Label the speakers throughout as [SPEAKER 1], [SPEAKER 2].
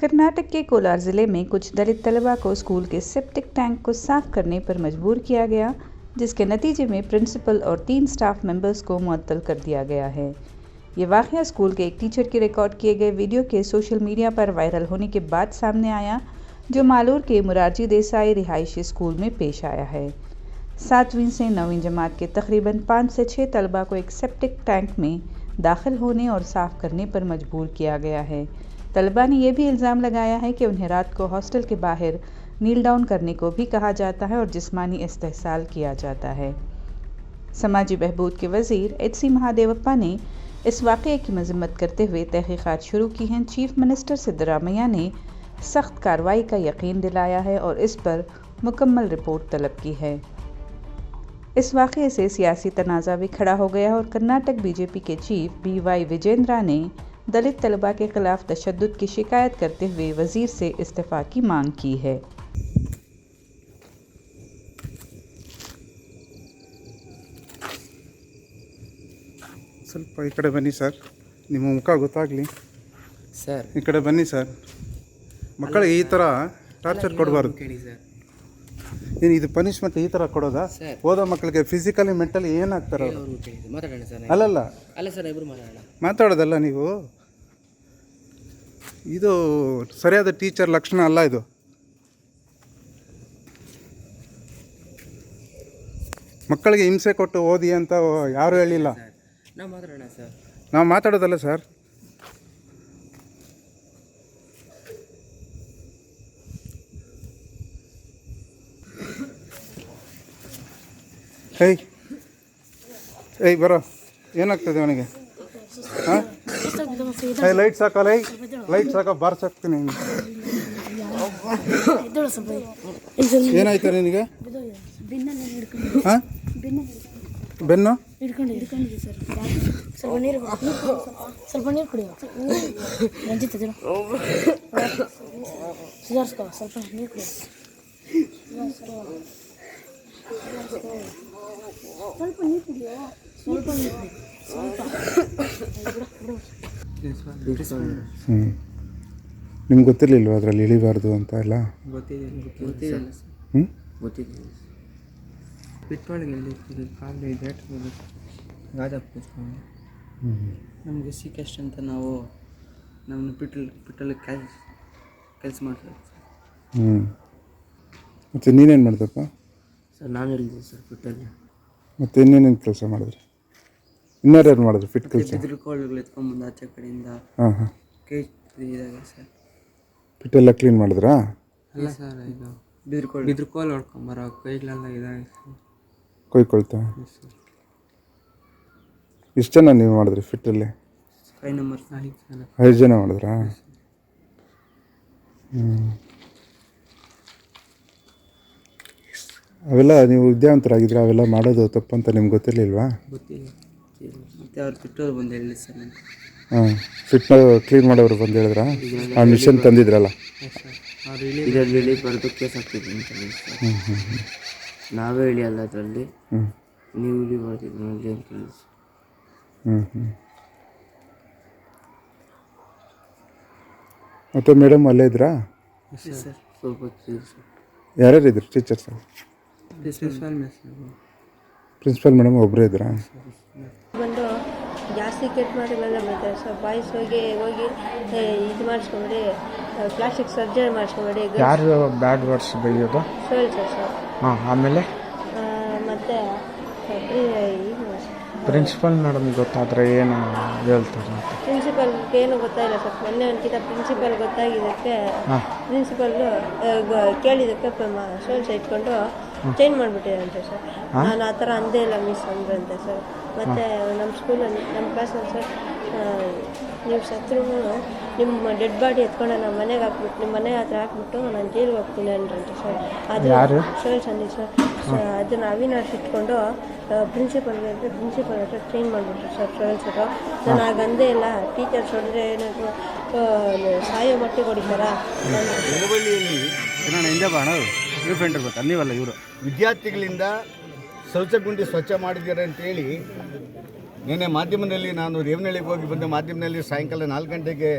[SPEAKER 1] कर्नाटक के कोलार ज़िले में कुछ दलित तलबा को स्कूल के सेप्टिक टैंक को साफ करने पर मजबूर किया गया, जिसके नतीजे में प्रिंसिपल और 3 स्टाफ मेंबर्स को मुअत्तल कर दिया गया है। ये वाक़या स्कूल के एक टीचर के रिकॉर्ड किए गए वीडियो के सोशल मीडिया पर वायरल होने के बाद सामने आया, जो मालूर के मुरारजी देसाई रिहायशी स्कूल में पेश आया है। 7वीं से 9वीं जमात के तकरीबन 5 से 6 तलबा को एक सेप्टिक टैंक में दाखिल होने और साफ़ करने पर मजबूर किया गया है। तलबा ने यह भी इल्ज़ाम लगाया है कि उन्हें रात को हॉस्टल के बाहर नील डाउन करने को भी कहा जाता है और जिस्मानी इस्तेहसाल किया जाता है। समाजी बहबूद के वज़ीर एच.सी. महादेवप्पा ने इस वाक़ये की मज़म्मत करते हुए तहक़ीक़ात शुरू की हैं। चीफ मिनिस्टर सिद्धरामैया ने सख्त कार्रवाई का यकीन दिलाया है और इस पर मुकम्मल रिपोर्ट तलब की है। इस वाक़ये से सियासी तनाज़ा भी खड़ा हो गया और कर्नाटक बीजेपी के चीफ B.Y. विजेंद्रा ने दलित तलबा के खिलाफ तशद्दुद की शिकायत करते हुए वज़ीर से इस्तीफ़ा की मांग की है।
[SPEAKER 2] ಸ್ವಲ್ಪ ಈ ಕಡೆ ಬನ್ನಿ ಸರ್, ನಿಮ್ಮ ಮುಖ ಗೊತ್ತಾಗಲಿ
[SPEAKER 3] ಸರ್.
[SPEAKER 2] ಈ ಕಡೆ ಬನ್ನಿ ಸರ್. ಮಕ್ಕಳಿಗೆ ಈ ಥರ ಟಾರ್ಚರ್ ಕೊಡಬಾರ್ದು. ಏನು ಇದು ಪನಿಷ್ಮೆಂಟ್ ಈ ಥರ ಕೊಡೋದಾ? ಓದೋ ಮಕ್ಕಳಿಗೆ ಫಿಸಿಕಲಿ ಮೆಂಟಲಿ ಏನಾಗ್ತಾರೆ ಅವರು?
[SPEAKER 3] ಮಾತಾಡೋಣ ಸರ್.
[SPEAKER 2] ಅಲ್ಲ
[SPEAKER 3] ಸರ್, ಇಬ್ಬರು ಮಾತಾಡೋಣ.
[SPEAKER 2] ಮಾತಾಡೋದಲ್ಲ ನೀವು. ಇದು ಸರಿಯಾದ ಟೀಚರ್ ಲಕ್ಷಣ ಅಲ್ಲ. ಇದು ಮಕ್ಕಳಿಗೆ ಹಿಂಸೆ ಕೊಟ್ಟು ಓದಿ ಅಂತ ಯಾರೂ ಹೇಳಿಲ್ಲ.
[SPEAKER 3] ನಾವು ಮಾತಾಡೋಣ ಸರ್.
[SPEAKER 2] ನಾವು ಮಾತಾಡೋದಲ್ಲ ಸರ್. ಏಯ್ ಬರೋ, ಏನಾಗ್ತದೆ ಅವನಿಗೆ? ಹಾಂ, ಲೈಟ್ ಸಾಕಲ್ಲ, ಲೈಟ್ ಸಾಕ ಬಾರ್ಸಾಕ್ತೀನಿ. ಏನಾಯ್ತು ನಿನಗೆ? ಹಾಂ, ಬೆನ್ನು
[SPEAKER 4] ಸ್ವಲ್ಪ ನೀರು ಕುಡಿಯೋ. ರಂಜಿತ್ ಸುಧಾರಿಸ್ಕೋ, ಸ್ವಲ್ಪ ನೀರು ಕುಡಿಯೋ. ಸ್ವಲ್ಪ ನೀರು ಕುಡಿಯೋ, ಸ್ವಲ್ಪ ನೀರು ಕುಡಿಯೋ, ಸ್ವಲ್ಪ.
[SPEAKER 2] ನಿಮ್ಗೆ ಗೊತ್ತಿರಲಿಲ್ವ ಅದರಲ್ಲಿ ಇಳಿಬಾರ್ದು ಅಂತ ಎಲ್ಲ?
[SPEAKER 3] ಗೊತ್ತಿದೆ.
[SPEAKER 2] ಹ್ಞೂ,
[SPEAKER 3] ಗೊತ್ತಿದೆ. ಬಿಟ್ವಾಳಿಗೆ ಕಾಲು ಇದಾಟ್ಬೋದು, ಗಾದ ಕೂತ್ಕೊಂಡು ನಮಗೆ ಸಿಕ್ಕಷ್ಟು ಅಂತ ನಾವು ನಮ್ಮನ್ನು ಬಿಟ್ಟಲ್ಲಿ ಕೆಲಸ ಮಾಡ್ತೀವಿ.
[SPEAKER 2] ಹ್ಞೂ, ಮತ್ತು ನೀನೇನು ಮಾಡ್ದಪ್ಪ?
[SPEAKER 3] ಸರ್, ನಾನು ಹೇಳಿದ್ದೆ ಸರ್ ಬಿಟ್ಟಲ್ಲಿ.
[SPEAKER 2] ಮತ್ತು ಇನ್ನೇನೇನು ಕೆಲಸ ಮಾಡಿದ್ರಿ? ಇನ್ಯಾರ್ಯಾರು ಮಾಡಿದ್ರು ಫಿಟ್ ಕೆಲಸ?
[SPEAKER 3] ಬಿದಿರು ಕೋಳುಗಳು ಎತ್ಕೊಂಡ್ಬಂದು ಆಚೆ ಕಡೆಯಿಂದ.
[SPEAKER 2] ಹಾಂ ಹಾಂ,
[SPEAKER 3] ಇದಾಗ ಸರ್
[SPEAKER 2] ಫಿಟ್ಟೆಲ್ಲ ಕ್ಲೀನ್ ಮಾಡಿದ್ರಾ?
[SPEAKER 3] ಅಲ್ಲ ಸರ್, ಇದು ಬಿದಿರು ಕೋಲು ಹೊಡ್ಕೊಂಬರೋ ಕೈಗಳೆಲ್ಲ ಇದಾಗಿ
[SPEAKER 2] ಕೊಯ್ಕೊಳ್ತಾ. ಎಷ್ಟು ಜನ ನೀವು ಮಾಡಿದ್ರಿ ಫಿಟ್ಟಲ್ಲಿ?
[SPEAKER 3] 5 ನಂಬರ್
[SPEAKER 2] 5 ಜನ ಮಾಡಿದ್ರಾ? ಅವೆಲ್ಲ ನೀವು ವಿದ್ಯಾವಂತರಾಗಿದ್ರೆ ಅವೆಲ್ಲ ಮಾಡೋದು ತಪ್ಪಂತ ನಿಮ್ಗೆ ಗೊತ್ತಿರಲಿಲ್ವಾ?
[SPEAKER 3] ಗೊತ್ತಿಲ್ಲ. ಮತ್ತು ಅವ್ರು ಬಿಟ್ಟವ್ರು ಬಂದು ಹೇಳಿ ಸರ್ ನನಗೆ.
[SPEAKER 2] ಹಾಂ, ಫಿಟ್ ಕ್ಲೀನ್ ಮಾಡೋರು ಬಂದು ಹೇಳಿದ್ರಾ? ಆ ಮಿಷನ್ ತಂದಿದ್ರಲ್ಲ,
[SPEAKER 3] ಇದರಲ್ಲಿ ಇಳಿ ಬರೆದು ಕೇಸ್ ಹಾಕ್ತಿದ್ವಿ ಅಂತ ಹೇಳಿ ಸರ್. ನಾವೇ ಇಳಿಯಲ್ಲ ಅದರಲ್ಲಿ, ನೀವು ಇಳಿ ಬರ್ತಿದ್ವಿ ನೋಡಿ ಅಂತ ಹೇಳಿ ಸರ್.
[SPEAKER 2] ಮತ್ತು ಮೇಡಮ್ ಅಲ್ಲೇ ಇದ್ರಾ?
[SPEAKER 3] ಸರ್, ಸ್ವಲ್ಪ ಹೊತ್ತು ಸರ್.
[SPEAKER 2] ಯಾರ್ಯಾರು ಇದ್ರು ಟೀಚರ್ಸ್? ಪ್ರಿನ್ಸಿಪಲ್ ಮೇಡಮ್ ಒಬ್ಬರೇ ಇದ್ರಾ?
[SPEAKER 4] ಬಂದು ಜಾಸ್ತಿ ಕೆಟ್ಟ ಮಾತುಗಳೆಲ್ಲ ಬರ್ತಾರೆ ಸರ್. ಬಾಯ್ಸ್ ಹೋಗಿ ಇದು ಮಾಡಿಸ್ಕೊಂಬಿಡಿ, ಪ್ಲಾಸ್ಟಿಕ್ ಸರ್ಜರಿ ಮಾಡಿಸ್ಕೊಂಬಿಡಿ.
[SPEAKER 5] ಯಾರು ಬ್ಯಾಡ್ ವರ್ಡ್ಸ್ ಬೆಳೆಯೋದು?
[SPEAKER 4] ಸರ್.
[SPEAKER 5] ಹಾಂ, ಆಮೇಲೆ
[SPEAKER 4] ಮತ್ತು
[SPEAKER 5] ಪ್ರಿನ್ಸಿಪಲ್ ಮೇಡಮ್ ಗೊತ್ತಾದರೆ ಏನು ಹೇಳ್ತಾರೆ? ಅಂತ
[SPEAKER 4] ಪ್ರಿನ್ಸಿಪಲ್ಗೆ ಏನು ಗೊತ್ತಾಗಿಲ್ಲ ಸರ್. ಮೊನ್ನೆ ಒಂದ್ಕಿಂತ ಪ್ರಿನ್ಸಿಪಲ್ ಗೊತ್ತಾಗಿದ್ದಕ್ಕೆ ಪ್ರಿನ್ಸಿಪಲ್ಲು ಕೇಳಿದ್ದಕ್ಕೆ ಸೋಲ್ಸ ಇಟ್ಕೊಂಡು ಚೇಂಜ್ ಮಾಡಿಬಿಟ್ಟಿರಂತೆ ಸರ್. ನಾನು ಆ ಥರ ಅಂದೇ ಇಲ್ಲ ಮಿಸ್ ಅಂದ್ರಂತೆ ಸರ್. ಮತ್ತು ನಮ್ಮ ಸ್ಕೂಲಲ್ಲಿ ನಮ್ಮ ಕ್ಲಾಸಲ್ಲಿ ಸರ್, ನೀವು ಸತ್ರೂ ನಿಮ್ಮ ಡೆಡ್ ಬಾಡಿ ಎತ್ಕೊಂಡು ನಮ್ಮ ಮನೆಗೆ ಹಾಕ್ಬಿಟ್ಟು ನಿಮ್ಮ ಮನೆ ಹತ್ರ ಹಾಕ್ಬಿಟ್ಟು ನಾನು ಜೈಲಿಗೆ ಹೋಗ್ತೀನಿ ಅಂದ್ರಂತೆ ಸರ್. ಅದು ಸೋಲ್ಸ್ ಅಂದಿ ಸರ್. ಅದನ್ನು ಅವಿನಾಶ್ ಇಟ್ಕೊಂಡು ಪ್ರಿನ್ಸಿಪಲ್ಗೆ ಅಂದರೆ ಪ್ರಿನ್ಸಿಪಲ್ ಹತ್ರ ಚೇಂಜ್ ಮಾಡಿಬಿಟ್ರು ಸರ್ ಸೋಲ್ಸರು. ನಾನು ಆಗಂದೇ ಇಲ್ಲ, ಟೀಚರ್ಸ್ ಹೊಡೆದ್ರೆ ಏನಾದರೂ ಸಾಯೋ ಮಟ್ಟಿಗೆ ಹೊಡಿತಾರಾ?
[SPEAKER 6] ನೀವಲ್ಲ ಇವರು ವಿದ್ಯಾರ್ಥಿಗಳಿಂದ ಶೌಚಗುಂಡಿ ಸ್ವಚ್ಛ ಮಾಡಿದ್ದೀರಾ ಅಂತೇಳಿ ನಿನ್ನೆ ಮಾಧ್ಯಮದಲ್ಲಿ ನಾನು ರೇವನಹಳ್ಳಿಗೆ ಹೋಗಿ ಬಂದೆ. ಮಾಧ್ಯಮದಲ್ಲಿ ಸಾಯಂಕಾಲ 4 ಗಂಟೆಗೆ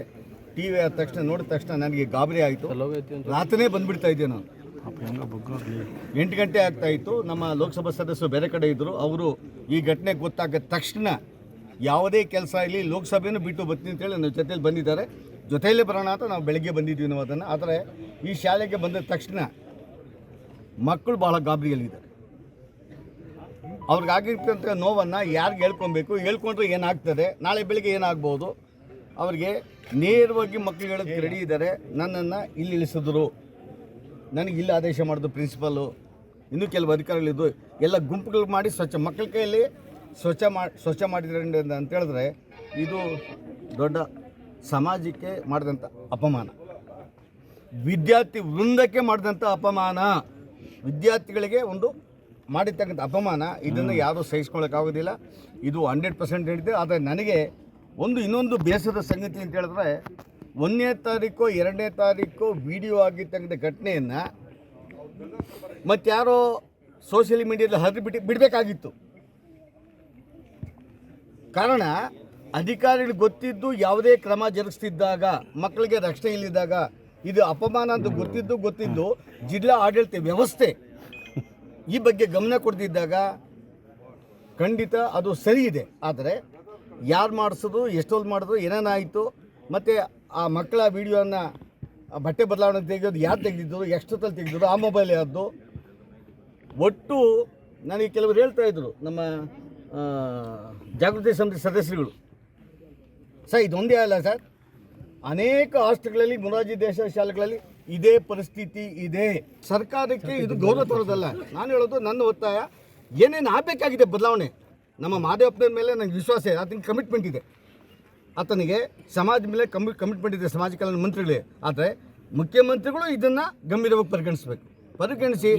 [SPEAKER 6] ಟಿ ವಿ ಆದ ತಕ್ಷಣ ನೋಡಿದ ತಕ್ಷಣ ನನಗೆ ಗಾಬರಿ ಆಯಿತು. ರಾತ್ರಿನೇ ಬಂದುಬಿಡ್ತಾ ಇದ್ದೆ ನಾನು. 8 ಗಂಟೆ ಆಗ್ತಾಯಿತ್ತು. ನಮ್ಮ ಲೋಕಸಭಾ ಸದಸ್ಯರು ಬೇರೆ ಕಡೆ ಇದ್ದರು. ಅವರು ಈ ಘಟನೆ ಗೊತ್ತಾಗದ ತಕ್ಷಣ ಯಾವುದೇ ಕೆಲಸ ಇಲ್ಲಿ ಲೋಕಸಭೆಯನ್ನು ಬಿಟ್ಟು ಬರ್ತೀನಿ ಅಂತೇಳಿ ನನ್ನ ಜೊತೆಯಲ್ಲಿ ಬಂದಿದ್ದಾರೆ. ಜೊತೆಯಲ್ಲೇ ಬರೋಣ ಅಂತ ನಾವು ಬೆಳಗ್ಗೆ ಬಂದಿದ್ವಿ ನಾವು ಅದನ್ನು. ಆದರೆ ಈ ಶಾಲೆಗೆ ಬಂದ ತಕ್ಷಣ ಮಕ್ಕಳು ಭಾಳ ಗಾಬರಿಯಲ್ಲಿದ್ದಾರೆ. ಅವ್ರಿಗಾಗಿರ್ತಂಥ ನೋವನ್ನು ಯಾರಿಗೆ ಹೇಳ್ಕೊಬೇಕು, ಹೇಳ್ಕೊಂಡ್ರೆ ಏನಾಗ್ತದೆ, ನಾಳೆ ಬೆಳಿಗ್ಗೆ ಏನಾಗ್ಬೋದು, ಅವ್ರಿಗೆ ನೇರವಾಗಿ ಮಕ್ಕಳು ಹೇಳೋಕ್ಕೆ ರೆಡಿ ಇದ್ದಾರೆ. ನನ್ನನ್ನು ಇಲ್ಲಿ ಇಳಿಸಿದ್ರು, ನನಗೆ ಇಲ್ಲಿ ಆದೇಶ ಮಾಡಿದ್ರು ಪ್ರಿನ್ಸಿಪಲ್ಲು, ಇನ್ನೂ ಕೆಲವು ಅಧಿಕಾರಿಗಳಿದ್ದು, ಎಲ್ಲ ಗುಂಪುಗಳು ಮಾಡಿ ಮಕ್ಕಳ ಕೈಯಲ್ಲಿ ಸ್ವಚ್ಛ ಮಾಡಿದ್ರೆ ಅಂತ ಹೇಳಿದ್ರೆ ಇದು ದೊಡ್ಡ ಸಮಾಜಕ್ಕೆ ಮಾಡಿದಂಥ ಅಪಮಾನ, ವಿದ್ಯಾರ್ಥಿ ವೃಂದಕ್ಕೆ ಮಾಡಿದಂಥ ಅಪಮಾನ, ವಿದ್ಯಾರ್ಥಿಗಳಿಗೆ ಒಂದು ಮಾಡಿರ್ತಕ್ಕಂಥ ಅಪಮಾನ. ಇದನ್ನು ಯಾರೂ ಸಹಿಸ್ಕೊಳ್ಳೋಕ್ಕಾಗೋದಿಲ್ಲ. ಇದು 100% ಹಿಡಿದೆ. ಆದರೆ ನನಗೆ ಇನ್ನೊಂದು ಬೇಸರದ ಸಂಗತಿ ಅಂತ ಹೇಳಿದ್ರೆ 1ನೇ ತಾರೀಕು 2ನೇ ತಾರೀಕು ವಿಡಿಯೋ ಆಗಿರ್ತಕ್ಕಂಥ ಘಟನೆಯನ್ನು ಮತ್ತಾರೋ ಸೋಷಿಯಲ್ ಮೀಡಿಯಾದಲ್ಲಿ ಹರಿದು ಬಿಡಬೇಕಾಗಿತ್ತು. ಕಾರಣ ಅಧಿಕಾರಿಗಳು ಗೊತ್ತಿದ್ದು ಯಾವುದೇ ಕ್ರಮ ಜರುಗಿಸ್ತಿದ್ದಾಗ, ಮಕ್ಕಳಿಗೆ ರಕ್ಷಣೆ ಇಲ್ಲಿದ್ದಾಗ, ಇದು ಅಪಮಾನ ಅಂತ ಗೊತ್ತಿದ್ದು ಜಿಲ್ಲಾ ಆಡಳಿತ ವ್ಯವಸ್ಥೆ ಈ ಬಗ್ಗೆ ಗಮನ ಕೊಡ್ತಿದ್ದಾಗ ಖಂಡಿತ ಅದು ಸರಿ ಇದೆ. ಆದರೆ ಯಾರು ಮಾಡಿಸೋದು, ಎಷ್ಟೊಂದು ಮಾಡಿದ್ರು, ಏನೇನಾಯಿತು, ಮತ್ತು ಆ ಮಕ್ಕಳ ವಿಡಿಯೋನ ಬಟ್ಟೆ ಬದಲಾವಣೆ ತೆಗೆಯೋದು ಯಾರು ತೆಗೆದಿದ್ದರು, ಎಷ್ಟೊತ್ತಲ್ಲಿ ತೆಗೆದಿದ್ರು, ಆ ಮೊಬೈಲ್ ಯಾರ್ದು, ಒಟ್ಟು ನನಗೆ ಕೆಲವರು ಹೇಳ್ತಾಯಿದ್ರು ನಮ್ಮ ಜಾಗೃತಿ ಸಮಿತಿ ಸದಸ್ಯರುಗಳು, ಸರ್ ಇದೊಂದೇ ಅಲ್ಲ ಸರ್, ಅನೇಕ ಹಾಸ್ಟೆಲ್ಗಳಲ್ಲಿ ಮೊರಾರ್ಜಿ ದೇಸಾಯಿ ಶಾಲೆಗಳಲ್ಲಿ ಇದೇ ಪರಿಸ್ಥಿತಿ ಇದೆ. ಸರ್ಕಾರಕ್ಕೆ ಇದು ಗೌರವ ತರೋದಲ್ಲ. ನಾನು ಹೇಳೋದು, ನನ್ನ ಒತ್ತಾಯ ಏನೇನು ಆಗಬೇಕಾಗಿದೆ ಬದಲಾವಣೆ. ನಮ್ಮ ಮಾದೇವಪ್ಪನ ಮೇಲೆ ನನಗೆ ವಿಶ್ವಾಸ ಇದೆ, ಆತನಿಗೆ ಕಮಿಟ್ಮೆಂಟ್ ಇದೆ, ಆತನಿಗೆ ಸಮಾಜದ ಮೇಲೆ ಕಮಿಟ್ಮೆಂಟ್ ಇದೆ, ಸಮಾಜ ಕಲ್ಯಾಣ ಮಂತ್ರಿಗಳೇ. ಆದರೆ ಮುಖ್ಯಮಂತ್ರಿಗಳು ಇದನ್ನು ಗಂಭೀರವಾಗಿ ಪರಿಗಣಿಸಿ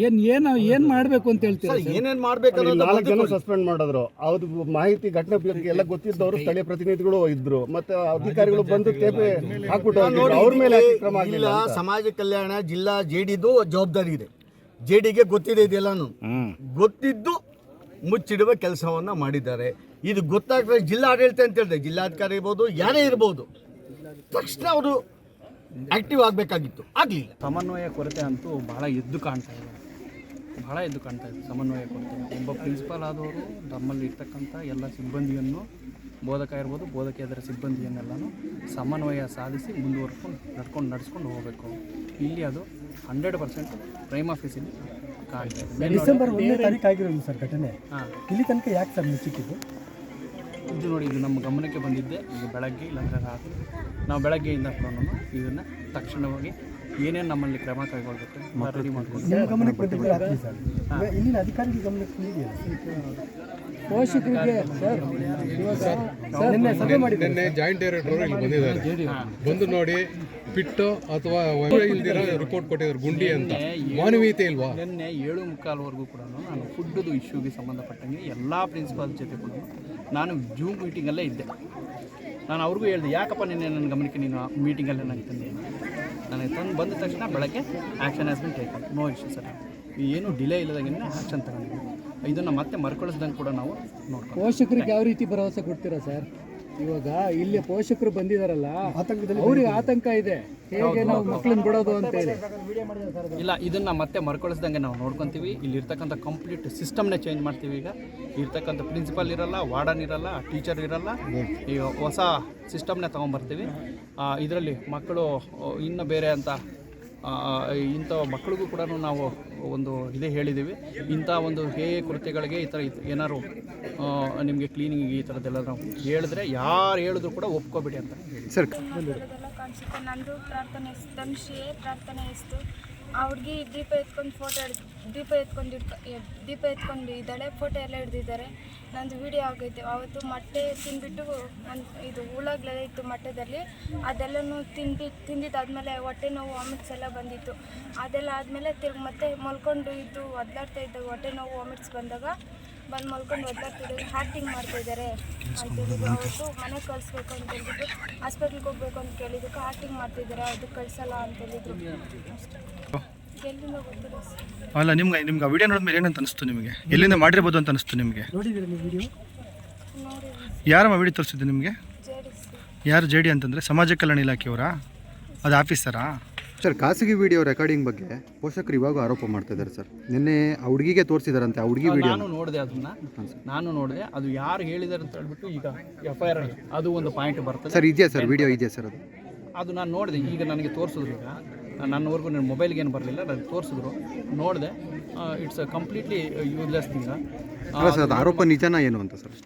[SPEAKER 7] ಏನು ಮಾಡಬೇಕು ಅಂತ ಹೇಳ್ತೀರಾ?
[SPEAKER 6] ಏನೇನು ಮಾಡಬೇಕು?
[SPEAKER 7] 4 ಜನ ಸಸ್ಪೆಂಡ್ ಮಾಡಿದ್ರು. ಅವ್ರ ಮಾಹಿತಿ ಘಟನೆ ಬಗ್ಗೆ ಎಲ್ಲ ಗೊತ್ತಿದ್ದವರು ಸ್ಥಳೀಯ ಪ್ರತಿನಿಧಿಗಳು ಇದ್ರು, ಮತ್ತೆ ಅಧಿಕಾರಿಗಳು ಬಂದು ತೇಪೆ ಹಾಕ್ಬಿಟ್ಟು ಅವ್ರ ಮೇಲೆ ಕ್ರಮ
[SPEAKER 6] ಇಲ್ಲ. ಸಮಾಜ ಕಲ್ಯಾಣ ಜಿಲ್ಲಾ ಜೆಡಿದು ಜವಾಬ್ದಾರಿ ಇದೆ. ಜೆಡಿಗೆ ಗೊತ್ತಿದೆ, ಇದೆಲ್ಲಾನು ಗೊತ್ತಿದ್ದು ಮುಚ್ಚಿಡುವ ಕೆಲಸವನ್ನು ಮಾಡಿದ್ದಾರೆ. ಇದು ಗೊತ್ತಾಗ್ತದೆ ಜಿಲ್ಲಾ ಆಡಳಿತ ಅಂತ ಹೇಳಿದೆ, ಜಿಲ್ಲಾಧಿಕಾರಿ ಇರ್ಬೋದು, ಯಾರೇ ಇರ್ಬೋದು, ತಕ್ಷಣ ಅವರು ಆಕ್ಟಿವ್ ಆಗಬೇಕಾಗಿತ್ತು, ಆಗಲಿಲ್ಲ.
[SPEAKER 5] ಸಮನ್ವಯ ಕೊರತೆ ಅಂತೂ ಬಹಳ ಎದ್ದು ಕಾಣ್ತಾ ಇದೆ, ಸಮನ್ವಯ ಕೊರತೆ. ಒಬ್ಬ ಪ್ರಿನ್ಸಿಪಾಲ್ ಆದವರು ನಮ್ಮಲ್ಲಿ ಇರ್ತಕ್ಕಂಥ ಎಲ್ಲ ಸಿಬ್ಬಂದಿಯನ್ನು, ಬೋಧಕ ಇರ್ಬೋದು, ಬೋಧಕೇತರ ಸಿಬ್ಬಂದಿಯನ್ನೆಲ್ಲನೂ ಸಮನ್ವಯ ಸಾಧಿಸಿ ನಡೆಸ್ಕೊಂಡು ಹೋಗಬೇಕು. ಇಲ್ಲಿ ಅದು 100% ಪ್ರೈಮ್ ಆಫೀಸಲ್ಲಿ ಕಾಣ್ತಾ ಇದೆ.
[SPEAKER 7] ಡಿಸೆಂಬರ್ 1ನೇ ತಾರೀಕು ಆಗಿರೋದು ಸರ್ ಘಟನೆ. ಇಲ್ಲಿ ತನಕ ಯಾಕೆ ಸರ್ ಮುಚ್ಚಿಟ್ಟಿದ್ದು?
[SPEAKER 5] ಇದು ನೋಡಿ, ಇದು ನಮ್ಮ ಗಮನಕ್ಕೆ ಬಂದಿದ್ದೆ ಈಗ ಬೆಳಗ್ಗೆ, ಇಲ್ಲಾಂದರೆ ರಾತ್ರಿ. ನಾವು ಬೆಳಗ್ಗೆಯಿಂದ ಇದನ್ನು ತಕ್ಷಣವಾಗಿ ಏನೇನು ನಮ್ಮಲ್ಲಿ ಕ್ರಮ ಕೈಗೊಳ್ಳಬೇಕು ರೆಡಿ ಮಾಡ್ಕೊಂಡು
[SPEAKER 7] ನಿಮ್ಮ ಗಮನಕ್ಕೆ ಬಂದಿದ್ದು ರಾತ್ರಿ ಸರ್. ಇಲ್ಲಿನ ಅಧಿಕಾರಿಗೆ ಗಮನಕ್ಕೆ ಬಂದಿದೆಯಾ? ಪೋಷಕರಿಗೆ ಸರ್ ಇವಾಗ ನಿನ್ನೆ ಸಭೆ ಮಾಡಿದ್ದಾರೆ.
[SPEAKER 8] ನಿನ್ನೆ ಜಾಯಿಂಟ್ ಡೈರೆಕ್ಟರ್ ಇಲ್ಲಿ ಬಂದಿದ್ದಾರೆ, ಬಂದು ನೋಡಿ ಪಿಟ್ಟು ಅಥವಾ ಇಲ್ದಿರೋ ರಿಪೋರ್ಟ್ ಕೊಟ್ಟಿದ್ದಾರೆ, ಗುಂಡಿ ಅಂತ. ಮಾನವೀಯತೆ ಇಲ್ವಾ?
[SPEAKER 5] ನಿನ್ನೆ 7:45ವರೆಗೂ ಕೂಡ ನಾನು ಫುಡ್ದು ಇಶ್ಯೂಗೆ ಸಂಬಂಧಪಟ್ಟಂಗೆ ಎಲ್ಲ ಪ್ರಿನ್ಸಿಪಾಲ್ ಜೊತೆ ಕೂಡ ನಾನು ಜೂಮ್ ಮೀಟಿಂಗಲ್ಲೇ ಇದ್ದೆ. ನಾನು ಅವ್ರಿಗೂ ಹೇಳಿದೆ, ಯಾಕಪ್ಪ ನಿನ್ನೆ ನನ್ನ ಗಮನಕ್ಕೆ ನೀನು ಮೀಟಿಂಗಲ್ಲೇ ನನಗೆ ತಂದೆ. ನನಗೆ ಬಂದ ತಕ್ಷಣ ಬೆಳಗ್ಗೆ action has been taken, no issue sir. ಏನು ಡಿಲೇ ಇಲ್ಲದಂಗೆ ಆ್ಯಕ್ಷನ್ ತಗೊಂಡಿದ್ವಿ. ಇದನ್ನು ಮತ್ತೆ ಮರುಕಳಿಸ್ದಂಗೆ ಕೂಡ ನಾವು ನೋಡ್ಕೊಂಡು.
[SPEAKER 7] ಪೋಷಕರಿಗೆ ಯಾವ ರೀತಿ ಭರವಸೆ ಕೊಡ್ತೀರಾ ಸರ್? ಇವಾಗ ಇಲ್ಲಿ ಪೋಷಕರು ಬಂದಿದಾರಲ್ಲ, ಅವ್ರಿಗೆ ಆತಂಕ ಇದೆ, ಹೇಗೆ ನಾವು ಮಕ್ಕಳನ್ನ ಬಿಡೋದು ಅಂತ ಹೇಳಿ.
[SPEAKER 5] ಇಲ್ಲ, ಇದನ್ನು ಮತ್ತೆ ಮರುಕಳಿಸ್ದಂಗೆ ನಾವು ನೋಡ್ಕೊತೀವಿ. ಇಲ್ಲಿ ಇರ್ತಕ್ಕಂಥ ಕಂಪ್ಲೀಟ್ ಸಿಸ್ಟಮ್ನೇ ಚೇಂಜ್ ಮಾಡ್ತೀವಿ. ಈಗ ಇರ್ತಕ್ಕಂಥ ಪ್ರಿನ್ಸಿಪಲ್ ಇರಲ್ಲ, ವಾರ್ಡನ್ ಇರಲ್ಲ, ಟೀಚರ್ ಇರಲ್ಲ, ಈ ಹೊಸ ಸಿಸ್ಟಮ್ನೇ ತೊಗೊಂಬರ್ತೀವಿ. ಇದರಲ್ಲಿ ಮಕ್ಕಳು ಇನ್ನು ಬೇರೆ ಅಂತ ಇಂಥ ಮಕ್ಕಳಿಗೂ ಕೂಡ ನಾವು ಒಂದು ಇದೇ ಹೇಳಿದ್ದೀವಿ, ಇಂಥ ಒಂದು ಕೃತ್ಯಗಳಿಗೆ ಈ ಥರ ಏನಾದ್ರು ನಿಮಗೆ ಕ್ಲೀನಿಂಗ್ ಈ ಥರದ್ದೆಲ್ಲ ನಾವು ಹೇಳಿದ್ರೆ ಯಾರು ಹೇಳಿದ್ರು ಕೂಡ ಒಪ್ಕೋಬೇಡಿ ಅಂತ ಹೇಳಿ
[SPEAKER 2] ಸರ್.
[SPEAKER 9] ಕಾಣಿಸುತ್ತೆ. ನಂದು ಪ್ರಾರ್ಥನೆ ಧನುಷಿಯೇ ಪ್ರಾರ್ಥನೆ ಇತ್ತು. ಆ ಹುಡುಗಿ ದೀಪ ಎತ್ಕೊಂಡು ಇದ್ದಾಳೆ, ಫೋಟೋ ಎಲ್ಲ ಹಿಡ್ದಿದ್ದಾರೆ. ನಂದು ವಿಡಿಯೋ ಆಗೈತೆ. ಅವತ್ತು ಮೊಟ್ಟೆ ತಿಂದ್ಬಿಟ್ಟು ಇದು ಹುಳಗಳೆಲ್ಲ ಇತ್ತು ಮೊಟ್ಟೆದಲ್ಲಿ, ಅದೆಲ್ಲನೂ ತಿಂದಿದ್ದಾದಮೇಲೆ ಹೊಟ್ಟೆ ನೋವು, ವಾಮಿಟ್ಸ್ ಎಲ್ಲ ಬಂದಿತ್ತು. ಅದೆಲ್ಲ ಆದಮೇಲೆ ಮತ್ತೆ ಮಲ್ಕೊಂಡು ಒದ್ದಾಡ್ತಾ ಇದ್ದಾಗ ಹೊಟ್ಟೆ ನೋವು ವಾಮಿಟ್ಸ್ ಬಂದಾಗ ಮಲ್ಕೊಂಡು ಒದ್ದಾಡ್ತಿದ್ದಾರೆ, ಆ್ಯಕ್ಟಿಂಗ್ ಮಾಡ್ತಾಯಿದ್ದಾರೆ ಅಂತೇಳಿದ್ರು. ಅವತ್ತು ಮನೆಗೆ ಕಳಿಸ್ಬೇಕು ಅಂತ ಹೇಳ್ಬಿಟ್ಟು ಹಾಸ್ಪಿಟ್ಲಿಗೆ ಹೋಗ್ಬೇಕು ಅಂತ ಕೇಳಿದ್ದಕ್ಕೆ ಆ್ಯಕ್ಟಿಂಗ್ ಮಾಡ್ತಿದ್ದಾರೆ, ಅದು ಕಳಿಸಲ್ಲ ಅಂತೇಳಿದ್ರು. ಅಷ್ಟೇ, ಎಲ್ಲಿಂದ ಗೊತ್ತಿಲ್ಲ ಸರ್.
[SPEAKER 10] ಅಲ್ಲ, ನಿಮ್ಗೆ ಆ ವಿಡಿಯೋ ನೋಡಿದ್ಮೇಲೆ ಏನಂತ ಅನಿಸ್ತು ನಿಮಗೆ? ಎಲ್ಲಿಂದ ಮಾಡಿರ್ಬೋದು ಅಂತ ಅನಿಸ್ತು ನಿಮಗೆ?
[SPEAKER 7] ನೋಡಿದ್ದೀರಾ ನೀವು ವಿಡಿಯೋ?
[SPEAKER 9] ನೋಡಿ
[SPEAKER 10] ಯಾರಮ್ಮ ವಿಡಿಯೋ ತೋರಿಸಿದ್ದು ನಿಮಗೆ? ಯಾರು ಜೆ ಡಿ ಅಂತಂದರೆ ಸಮಾಜ ಕಲ್ಯಾಣ ಇಲಾಖೆಯವರಾ? ಅದು ಆಫೀಸರಾ?
[SPEAKER 2] ಸರ್, ಖಾಸಗಿ ವಿಡಿಯೋ ರೆಕಾರ್ಡಿಂಗ್ ಬಗ್ಗೆ ಪೋಷಕರು ಇವಾಗ ಆರೋಪ ಮಾಡ್ತಾ ಇದ್ದಾರೆ ಸರ್. ನಿನ್ನೆ ಆ ಹುಡುಗಿಗೆ ತೋರಿಸಿದಾರಂತೆ, ಆ ಹುಡುಗಿ ವಿಡಿಯೋ
[SPEAKER 5] ನಾನು ನೋಡಿದೆ, ನಾನು ನೋಡಿದೆ. ಅದು ಯಾರು ಹೇಳಿದ್ದಾರೆ ಅಂತ ಹೇಳ್ಬಿಟ್ಟು ಈಗ FIR ಅದು ಒಂದು ಪಾಯಿಂಟ್ ಬರ್ತದೆ
[SPEAKER 2] ಸರ್. ಇದೆಯಾ ಸರ್, ವಿಡಿಯೋ ಇದೆಯಾ ಸರ್?
[SPEAKER 5] ಅದು ನಾನು ನೋಡಿದೆ. ಈಗ ನನಗೆ ತೋರಿಸಿದ್ರು. ಈಗ ನನ್ನವರೆಗೂ ನನ್ನ ಮೊಬೈಲ್ಗೆ ಏನು ಬರಲಿಲ್ಲ, ನನಗೆ ತೋರಿಸಿದ್ರು, ನೋಡಿದೆ. It's completely useless thing.
[SPEAKER 2] ಅಲ್ಲ ಸರ್, ಅದು ಆರೋಪ ನಿಜನಾ ಏನು ಅಂತ ಸರ್?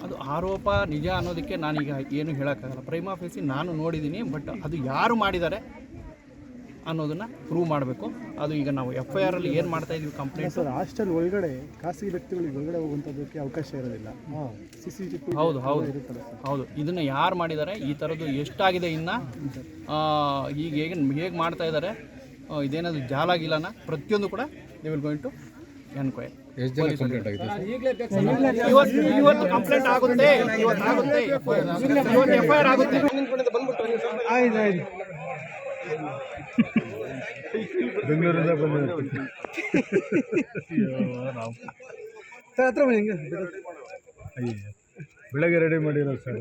[SPEAKER 5] ಅದು ಆರೋಪ ನಿಜ ಅನ್ನೋದಕ್ಕೆ ನಾನೀಗ ಏನು ಹೇಳೋಕ್ಕಾಗಲ್ಲ. ಪ್ರೈಮಾ ಫೇಸಿ ನಾನು ನೋಡಿದ್ದೀನಿ, ಬಟ್ ಅದು ಯಾರು ಮಾಡಿದ್ದಾರೆ ಅನ್ನೋದನ್ನು ಪ್ರೂವ್ ಮಾಡಬೇಕು. ಅದು ಈಗ ನಾವು FIR ಅಲ್ಲಿ ಏನು ಮಾಡ್ತಾ ಇದೀವಿ ಕಂಪ್ಲೇಂಟ್.
[SPEAKER 7] ಸರ್, ಹಾಸ್ಟೆಲ್ ಒಳಗಡೆ ಖಾಸಗಿ ವ್ಯಕ್ತಿಗಳಿಗೆ ಒಳಗಡೆ ಹೋಗುವಂಥದ್ದಕ್ಕೆ ಅವಕಾಶ ಇರೋದಿಲ್ಲ. CCTV
[SPEAKER 5] ಹೌದು ಹೌದು ಹೌದು. ಇದನ್ನು ಯಾರು ಮಾಡಿದ್ದಾರೆ, ಈ ಥರದ್ದು ಎಷ್ಟಾಗಿದೆ ಇನ್ನು, ಈಗ ಹೇಗೆ ಮಾಡ್ತಾ ಇದ್ದಾರೆ, ಇದೇನಾದರೂ ಜಾಲಾಗಿಲ್ಲನ ಪ್ರತಿಯೊಂದು ಕೂಡ they will going to enquiry. ಇವತ್ತು ಕಂಪ್ಲೇಂಟ್ ಆಗುತ್ತೆ, ಇವತ್ತು FIR ಆಗುತ್ತೆ.
[SPEAKER 8] ಬೆಂಗಳೂರಿಂದ ಹತ್ರ ಹೆಂಗೆ ಬೆಳಗ್ಗೆ ರೆಡಿ ಮಾಡಿರೋ ಸರ್.